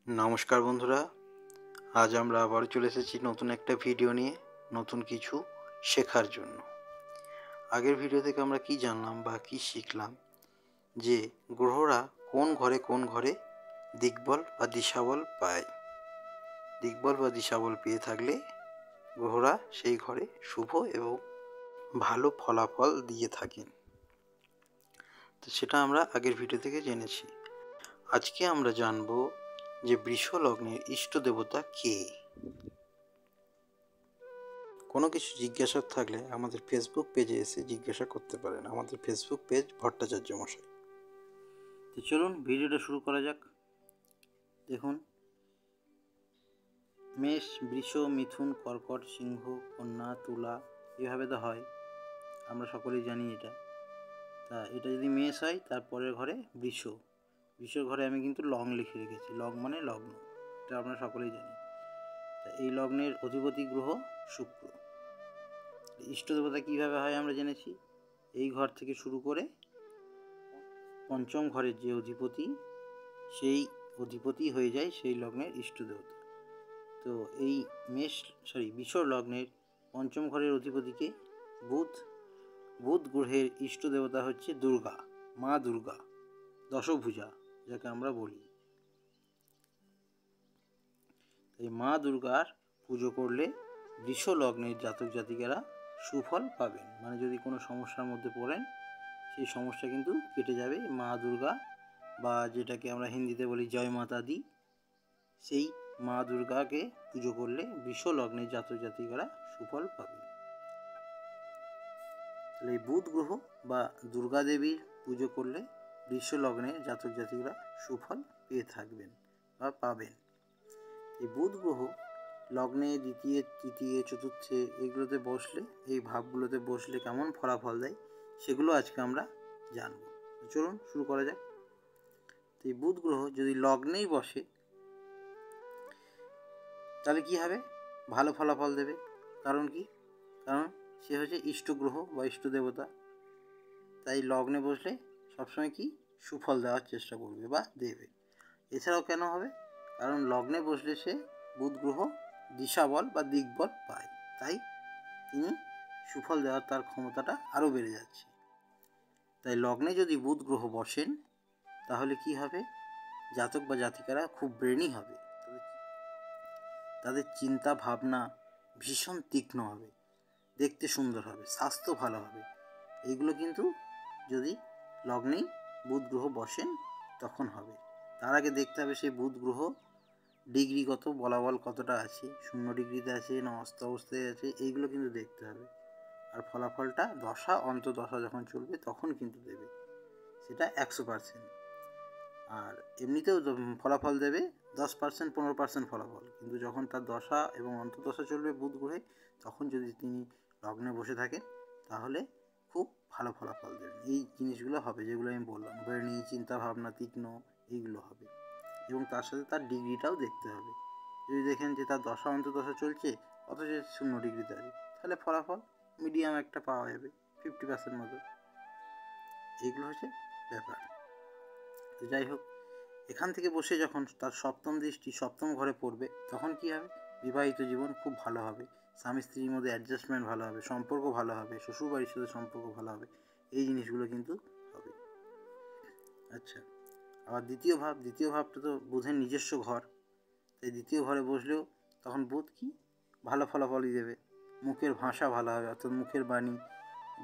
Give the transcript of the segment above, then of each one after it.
নমস্কার বন্ধুরা, আজ আমরা আবার চলে এসেছি নতুন একটা ভিডিও নিয়ে, নতুন কিছু শেখার জন্য। আগের ভিডিও থেকে আমরা কি জানলাম বা কি শিখলাম, যে গ্রহরা কোন ঘরে দিকবল বা দিশাবল পায়। দিকবল বা দিশাবল পেয়ে থাকলে গ্রহরা সেই ঘরে শুভ এবং ভালো ফলাফল দিয়ে থাকেন। তো সেটা আমরা আগের ভিডিও থেকে জেনেছি। আজকে আমরা জানব যে বৃষ লগ্নের ইষ্ট দেবতা কে। কোনো কিছু জিজ্ঞাসা থাকলে আমাদের ফেসবুক পেজে এসে জিজ্ঞাসা করতে পারেন, আমাদের ফেসবুক পেজ ভট্টাচার্য মশাই। তো চলুন ভিডিওটা শুরু করা যাক। দেখুন, মেষ, বৃষ, মিথুন, কর্কট, সিংহ, কন্যা, তুলা, এভাবে তো হয়, আমরা সকলেই জানি এটা। তা এটা যদি মেষ হয়, তারপরের ঘরে বৃষ। বৃষর ঘরে আমি কিন্তু লগ্ন লিখে রেখেছি, লগ্ন মানে লগ্ন, এটা আমরা সকলেই জানি। তা এই লগ্নের অধিপতি গ্রহ শুক্র। ইষ্ট দেবতা কীভাবে হয় আমরা জেনেছি। এই ঘর থেকে শুরু করে পঞ্চম ঘরের যে অধিপতি, সেই অধিপতি হয়ে যায় সেই লগ্নের ইষ্ট দেবতা। তো এই বৃষ লগ্নের পঞ্চম ঘরের অধিপতিকে বুধ। বুধ গ্রহের ইষ্ট দেবতা হচ্ছে দুর্গা, মা দুর্গা, দশভুজা যাকে আমরা বলি। এই মা দুর্গার পুজো করলে বৃষ লগ্নের জাতক জাতিকারা সুফল পাবেন। মানে যদি কোনো সমস্যার মধ্যে পড়েন, সেই সমস্যা কিন্তু কেটে যাবে। মা দুর্গা, বা যেটাকে আমরা হিন্দিতে বলি জয় মাতা দি, সেই মা দুর্গাকে পুজো করলে বৃষ লগ্নের জাতক জাতিকারা সুফল পাবে। তাহলে এই বুধ গ্রহ বা দুর্গা দেবীর পুজো করলে বৃষ লগ্নের জাতক জাতিকারা সুফল পেয়ে থাকবেন বা পাবেন। এই বুধ গ্রহ লগ্নে দ্বিতীয়, তৃতীয়, চতুর্থে এগুলোতে বসলে, এই ভাবগুলোতে বসলে কেমন ফলাফল দেয় সেগুলো আজকে আমরা জানব। চলুন শুরু করা যাক। তো এই বুধ গ্রহ যদি লগ্নেই বসে, তাহলে কি হবে? ভালো ফলাফল দেবে। কারণ কি? কারণ সে হচ্ছে ইষ্ট গ্রহ বা ইষ্ট দেবতা। তাই লগ্নে বসলে সবসময় কি সুফল দেওয়ার চেষ্টা করবে বা দেবে। এছাড়াও কেন হবে? কারণ লগ্নে বসলে সে বুধ গ্রহ দিশাবল বা দিকবল পায়, তাই তিনি সুফল দেওয়ার তার ক্ষমতাটা আরও বেড়ে যাচ্ছে। তাই লগ্নে যদি বুধ গ্রহ বসেন, তাহলে কি হবে? জাতক বা জাতিকারা খুব ব্রেনি হবে, তাদের চিন্তা ভাবনা ভীষণ তীক্ষ্ণ হবে, দেখতে সুন্দর হবে, স্বাস্থ্য ভালো হবে। এইগুলো কিন্তু যদি লগ্নেই বুধ গ্রহ বসেন তখন হবে। তার আগে দেখতে হবে সেই বুধ গ্রহ ডিগ্রিগত বলাবল কতটা আছে, 0 ডিগ্রিতে আছে না অস্ত অবস্থায় আছে, এইগুলো কিন্তু দেখতে হবে। আর ফলাফলটা দশা অন্তদশা যখন চলবে তখন কিন্তু দেবে, সেটা 100%। আর এমনিতেও ফলাফল দেবে 10%, 15% ফলাফল, কিন্তু যখন তার দশা এবং অন্তদশা চলবে বুধ গ্রহে, তখন যদি তিনি লগ্নে বসে থাকেন তাহলে খুব ভালো ফলাফল দেবেন। এই জিনিসগুলো হবে যেগুলো আমি বললাম, ব্রেনি, চিন্তাভাবনা তীক্ষ্ণ, এইগুলো হবে। এবং তার সাথে তার ডিগ্রিটাও দেখতে হবে। যদি দেখেন যে তার দশা অন্তদশা চলছে অথচ 0 ডিগ্রিতে আছে, তাহলে ফলাফল মিডিয়াম একটা পাওয়া যাবে, 50% মতো। এইগুলো হচ্ছে ব্যাপার। তো যাই হোক, এখান থেকে বসে যখন তার সপ্তম দৃষ্টি সপ্তম ঘরে পড়বে, তখন কি হবে? বিবাহিত জীবন খুব ভালো হবে, স্বামী স্ত্রীর মধ্যে অ্যাডজাস্টমেন্ট ভালো হবে, সম্পর্ক ভালো হবে, শ্বশুরবাড়ির সাথে সম্পর্ক ভালো হবে, এই জিনিসগুলো কিন্তু হবে। আচ্ছা, আবার দ্বিতীয় ভাবটা তো বুধের নিজস্ব ঘর, তাই দ্বিতীয় ঘরে বসলেও তখন বুধ কি ভালো ফলাফলই দেবে। মুখের ভাষা ভালো হবে, অর্থাৎ মুখের বাণী।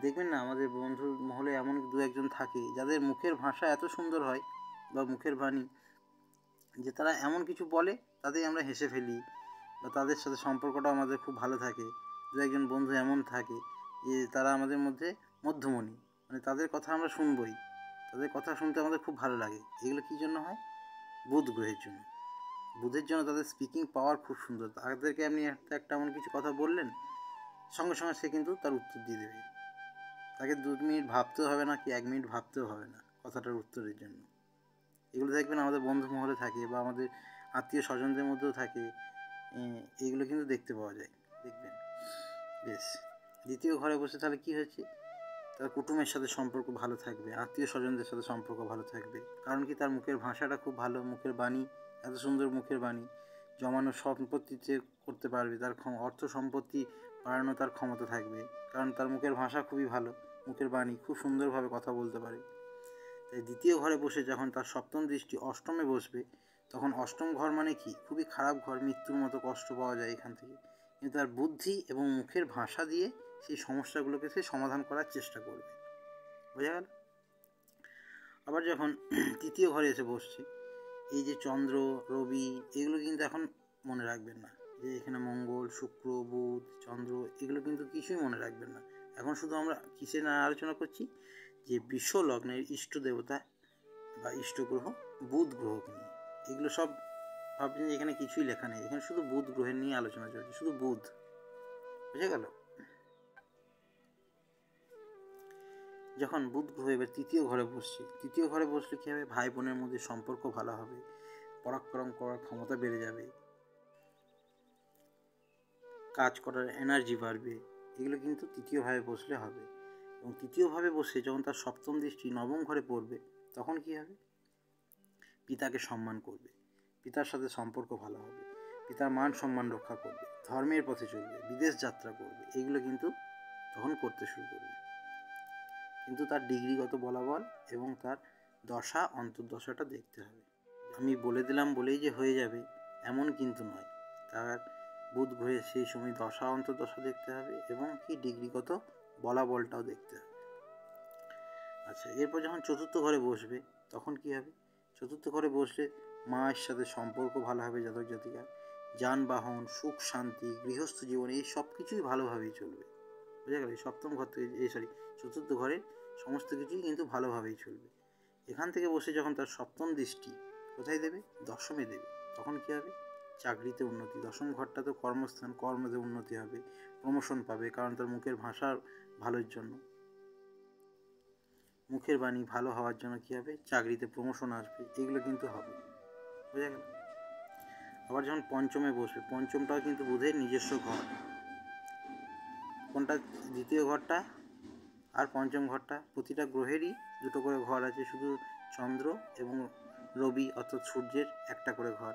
দেখবেন না, আমাদের বন্ধুর মহলে এমন 2-1জন থাকে যাদের মুখের ভাষা এত সুন্দর হয় বা মুখের বাণী, যে তারা এমন কিছু বলে তাতেই আমরা হেসে ফেলি, বা তাদের সাথে সম্পর্কটা আমাদের খুব ভালো থাকে। 2-1জন বন্ধু এমন থাকে যে তারা আমাদের মধ্যে মধ্যমণি, মানে তাদের কথা আমরা শুনবই, তাদের কথা শুনতে আমাদের খুব ভালো লাগে। এগুলো কী জন্য হয়? বুধ গ্রহের জন্য। বুধের জন্য তাদের স্পিকিং পাওয়ার খুব সুন্দর। তাদেরকে আপনি একটা এমন কিছু কথা বললেন, সঙ্গে সঙ্গে সে কিন্তু তার উত্তর দিয়ে দেবে। তাকে 2 মিনিট ভাবতেও হবে না, কি 1 মিনিট ভাবতেও হবে না কথাটার উত্তরের জন্য। এগুলো দেখবেন আমাদের বন্ধু মহলে থাকে বা আমাদের আত্মীয় স্বজনদের মধ্যেও থাকে, এইগুলো কিন্তু দেখতে পাওয়া যায়, দেখবেন। বেশ, দ্বিতীয় ঘরে বসে তাহলে কী হয়েছে? তার কুটুমের সাথে সম্পর্ক ভালো থাকবে, আত্মীয় স্বজনদের সাথে সম্পর্ক ভালো থাকবে। কারণ কি? তার মুখের ভাষাটা খুব ভালো, মুখের বাণী এত সুন্দর মুখের বাণী, জমানো সম্পত্তিতে করতে পারবে, তার অর্থ সম্পত্তি বাড়ানো তার ক্ষমতা থাকবে, কারণ তার মুখের ভাষা খুবই ভালো, মুখের বাণী খুব সুন্দরভাবে কথা বলতে পারে। তাই দ্বিতীয় ঘরে বসে যখন তার সপ্তম দৃষ্টি অষ্টমে বসবে, তখন অষ্টম ঘর মানে কি, খুবই খারাপ ঘর, মৃত্যুর মতো কষ্ট পাওয়া যায় এখান থেকে। কিন্তু তার বুদ্ধি এবং মুখের ভাষা দিয়ে সেই সমস্যাগুলোকে সে সমাধান করার চেষ্টা করবে। বোঝা গেল? আবার যখন তৃতীয় ঘরে এসে বসছে, এই যে চন্দ্র, রবি, এগুলো কিন্তু এখন মনে রাখবেন না, যে এখানে মঙ্গল, শুক্র, বুধ, চন্দ্র, এগুলো কিন্তু কিছুই মনে রাখবেন না। এখন শুধু আমরা কিসে না আলোচনা করছি, যে বিশ্ব লগ্নের ইষ্ট দেবতা বা ইষ্ট গ্রহ বুধ গ্রহকে নিয়ে। এগুলো সব ভাবছেন যে এখানে কিছুই লেখা নেই, এখানে শুধু বুধ গ্রহের নিয়ে আলোচনা চলছে, শুধু বুধ। বুঝে গেল? যখন বুধ গ্রহ এবার তৃতীয় ঘরে বসছে, তৃতীয় ঘরে বসলে কী হবে, ভাই বোনের মধ্যে সম্পর্ক ভালো হবে, পরাক্রম করার ক্ষমতা বেড়ে যাবে, কাজ করার এনার্জি বাড়বে, এগুলো কিন্তু তৃতীয়ভাবে বসলে হবে। এবং তৃতীয়ভাবে বসে যখন তার সপ্তম দৃষ্টি নবম ঘরে পড়বে, তখন কী হবে, পিতাকে সম্মান করবে, পিতার সাথে সম্পর্ক ভালো হবে, পিতার মান সম্মান রক্ষা করবে, ধর্মের পথে চলবে, বিদেশ যাত্রা করবে, এইগুলো কিন্তু তখন করতে শুরু করবে। কিন্তু তার ডিগ্রিগত বলাবল এবং তার দশা অন্তর্দশাটা দেখতে হবে। আমি বলে দিলাম বলেই যে হয়ে যাবে এমন কিন্তু নয়, তার বুধ গ্রহে সেই সময় দশা অন্তর্দশা দেখতে হবে এবং কি ডিগ্রিগত বলাবলটাও দেখতে হবে। আচ্ছা, এরপর যখন চতুর্থ ঘরে বসবে, তখন কি হবে, চতুর্থ ঘরে বসলে মায়ের সাথে সম্পর্ক ভালো হবে জাতক জাতিকার, যানবাহন, সুখ শান্তি, গৃহস্থ জীবন, এই সব কিছুই ভালোভাবেই চলবে। বুঝা গেল? সপ্তম ঘর থেকে চতুর্থ ঘরে সমস্ত কিছুই কিন্তু ভালোভাবেই চলবে। এখান থেকে বসে যখন তার সপ্তম দৃষ্টি কোথায় দেবে, দশমে দেবে, তখন কী হবে, চাকরিতে উন্নতি, দশম ঘরটা তো কর্মস্থান, কর্মতে উন্নতি হবে, প্রমোশন পাবে, কারণ তার মুখের ভাষার ভালোর জন্য, মুখের বাণী ভালো হওয়ার জন্য কী হবে, চাকরিতে প্রমোশন আসবে, এগুলো কিন্তু হবে। বুঝা গেল? আবার যখন পঞ্চমে বসবে, পঞ্চমটাও কিন্তু বুধের নিজস্ব ঘর। কোনটা, দ্বিতীয় ঘরটা আর পঞ্চম ঘরটা, প্রতিটা গ্রহেরই দুটো করে ঘর আছে, শুধু চন্দ্র এবং রবি অর্থাৎ সূর্যের একটা করে ঘর,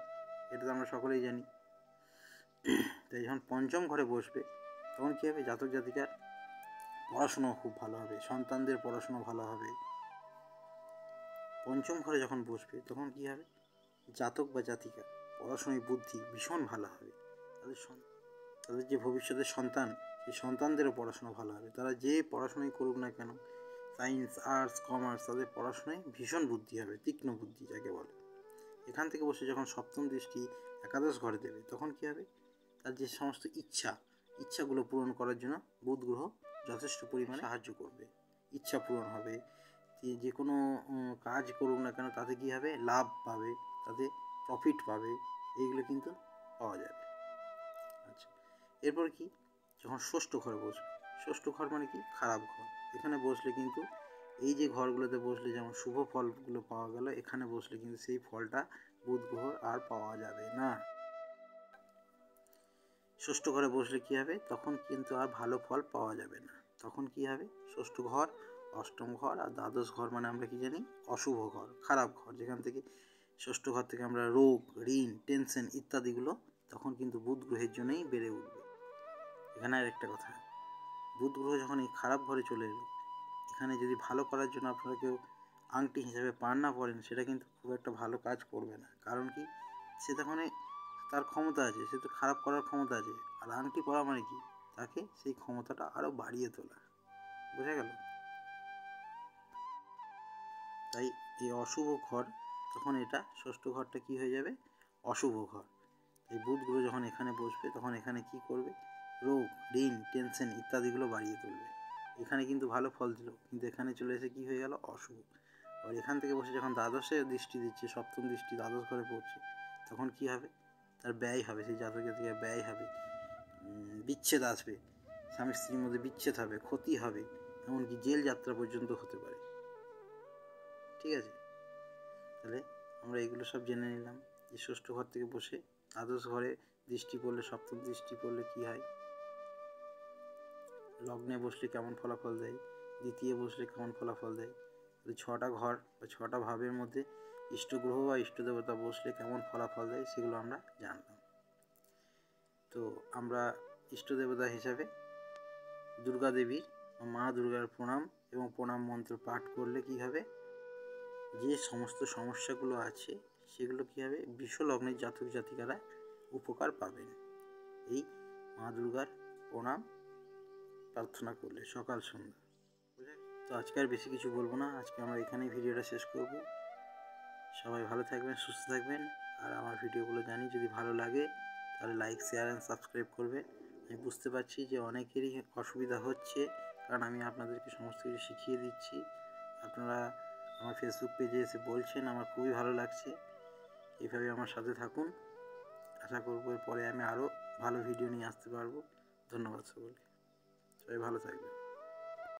এটা তো আমরা সকলেই জানি। তাই যখন পঞ্চম ঘরে বসবে, তখন কী হবে, জাতক জাতিকার পড়াশুনো খুব ভালো হবে, সন্তানদের পড়াশুনো ভালো হবে। পঞ্চম ঘরে যখন বসবে, তখন কী হবে, জাতক বা জাতিকা পড়াশোনায় বুদ্ধি ভীষণ ভালো হবে, তাদের যে ভবিষ্যতের সন্তান, সেই সন্তানদেরও পড়াশোনা ভালো হবে। তারা যে পড়াশোনাই করুক না কেন, সায়েন্স, আর্টস, কমার্স, তাদের পড়াশোনায় ভীষণ বুদ্ধি হবে, তীক্ষ্ণ বুদ্ধি যাকে বলে। এখান থেকে বসে যখন সপ্তম দৃষ্টি একাদশ ঘরে দেবে, তখন কী হবে, তার যে সমস্ত ইচ্ছাগুলো পূরণ করার জন্য বুধ গ্রহ যথেষ্ট পরিমাণে সাহায্য করবে, ইচ্ছা পূরণ হবে। যে কোনো কাজ করুক না কেন, তাতে কী হবে, লাভ পাবে, তাতে প্রফিট পাবে, এইগুলো কিন্তু পাওয়া যাবে। আচ্ছা, এরপর কি, যখন ষষ্ঠ ঘরে বসবে, ষষ্ঠ ঘর মানে কি, খারাপ ঘর, এখানে বসলে কিন্তু এই যে ঘরগুলোতে বসলে যেমন শুভ ফলগুলো পাওয়া গেল, এখানে বসলে কিন্তু সেই ফলটা বুধ গ্রহ আর পাওয়া যাবে না। ষষ্ঠ ঘরে বসলে কি হবে, তখন কিন্তু আর ভালো ফল পাওয়া যাবে না। তখন কি হবে, ষষ্ঠ ঘর, অষ্টম ঘর আর দ্বাদশ ঘর মানে আমরা কি জানি, অশুভ ঘর, খারাপ ঘর, যেখান থেকে ষষ্ঠ ঘর থেকে আমরা রোগ, ঋণ, টেনশন ইত্যাদিগুলো তখন কিন্তু বুধ গ্রহের জন্যই বেড়ে উঠবে। এখানে আর একটা কথা, বুধ গ্রহ যখন এই খারাপ ঘরে চলে এলো, এখানে যদি ভালো করার জন্য আপনারা কেউ আংটি হিসাবে পান না পড়েন, সেটা কিন্তু খুব একটা ভালো কাজ করবে না। কারণ কি, সে তখন তার ক্ষমতা আছে, সে তো খারাপ করার ক্ষমতা আছে, আর আংটি পরা মানে কি, তাকে সেই ক্ষমতাটা আরও বাড়িয়ে তোলা। বোঝা গেল? তাই এই অশুভ ঘর, তখন এটা ষষ্ঠ ঘরটা কি হয়ে যাবে, অশুভ ঘর। এই বুধ গ্রহ যখন এখানে বসবে, তখন এখানে কি করবে, রোগ, ঋণ, টেনশন ইত্যাদিগুলো বাড়িয়ে তুলবে। এখানে কিন্তু ভালো ফল দিল, কিন্তু এখানে চলে এসে কি হয়ে গেল, অশুভ। আর এখান থেকে বসে যখন দ্বাদশে দৃষ্টি দিচ্ছে, সপ্তম দৃষ্টি দ্বাদশ ঘরে পড়ছে, তখন কি হবে, তার ব্যয় হবে, সেই জাতকের থেকে ব্যয় হবে, বিচ্ছেদ আসবে, স্বামী স্ত্রীর মধ্যে বিচ্ছেদ হবে, ক্ষতি হবে, এমনকি জেল যাত্রা পর্যন্ত হতে পারে। ঠিক আছে, তাহলে আমরা এগুলো সব জেনে নিলাম, যে ষষ্ঠ ঘর থেকে বসে দ্বাদশ ঘরে দৃষ্টি পড়লে, সপ্তম দৃষ্টি পড়লে কি হয়, লগ্নে বসলে কেমন ফলাফল দেয়, দ্বিতীয় বসলে কেমন ফলাফল দেয়। ছটা ঘর বা ছটা ভাবের মধ্যে ইষ্টগ্রহ বা ইষ্টদেবতা বসলে কেমন ফলাফল দেয় সেগুলো আমরা জানলাম। তো আমরা ইষ্টদেবতা হিসাবে দুর্গা দেবীর মা দুর্গার প্রণাম এবং প্রণাম মন্ত্র পাঠ করলে কী হবে, যে সমস্ত সমস্যাগুলো আছে সেগুলো কী হবে, বিশ্বলগ্নের জাতক জাতিকারা উপকার পাবেন এই মা দুর্গার প্রণাম প্রার্থনা করলে সকাল সন্ধ্যা। তো আজকে আর বেশি কিছু বলবো না, আজকে আমরা এখানেই ভিডিওটা শেষ করব। সবাই ভালো থাকবেন, সুস্থ থাকবেন। আর আমার ভিডিওগুলো জানি যদি ভালো লাগে তাহলে লাইক, শেয়ার অ্যান্ড সাবস্ক্রাইব করবেন। আমি বুঝতে পারছি যে অনেকেরই অসুবিধা হচ্ছে, কারণ আমি আপনাদেরকে সমস্ত কিছু শিখিয়ে দিচ্ছি। আপনারা আমার ফেসবুক পেজে এসে বলছেন, আমার খুবই ভালো লাগছে। এইভাবে আমার সাথে থাকুন, আশা করব এরপরে আমি আরও ভালো ভিডিও নিয়ে আসতে পারবো। ধন্যবাদ সকলকে, সবাই ভালো থাকবেন।